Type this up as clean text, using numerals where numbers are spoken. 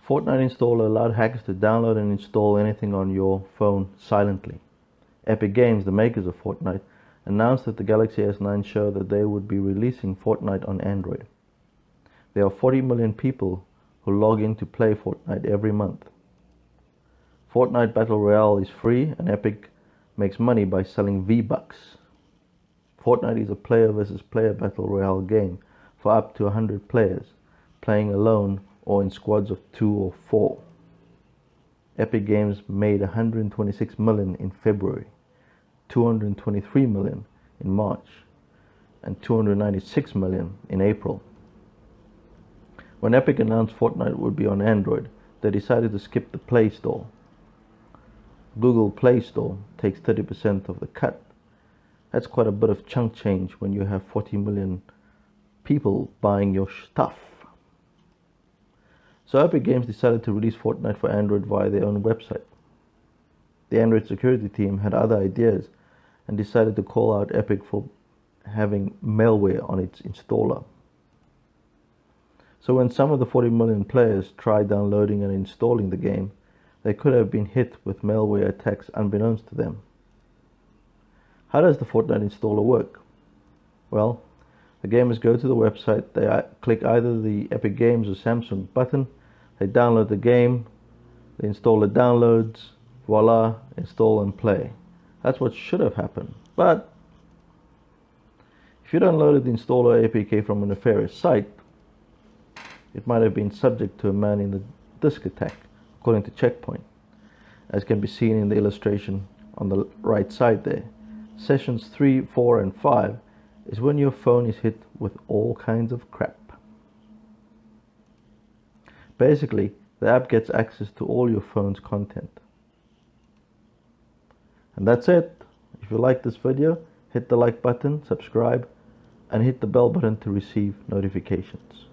Fortnite installer allowed hackers to download and install anything on your phone silently. Epic Games, the makers of Fortnite, announced at the Galaxy S9 show that they would be releasing Fortnite on Android. There are 40 million people who log in to play Fortnite every month. Fortnite Battle Royale is free and Epic makes money by selling V-Bucks. Fortnite is a player versus player battle royale game for up to 100 players, playing alone or in squads of 2 or 4. Epic Games made 126 million in February, 223 million in March, and 296 million in April. When Epic announced Fortnite would be on Android, they decided to skip the Play Store. Google Play Store takes 30% of the cut. That's quite a bit of chunk change when you have 40 million people buying your stuff. So Epic Games decided to release Fortnite for Android via their own website. The Android security team had other ideas and decided to call out Epic for having malware on its installer. So when some of the 40 million players tried downloading and installing the game, they could have been hit with malware attacks unbeknownst to them. How does the Fortnite installer work? Well, the gamers go to the website, they click either the Epic Games or Samsung button, they download the game, the installer downloads, voila, install and play. That's what should have happened. But if you downloaded the installer APK from a nefarious site, it might have been subject to a man in the disk attack, according to Checkpoint, as can be seen in the illustration on the right side there. Sessions 3, 4 and 5 is when your phone is hit with all kinds of crap. Basically, the app gets access to all your phone's content. And that's it. If you like this video, hit the like button, subscribe, and hit the bell button to receive notifications.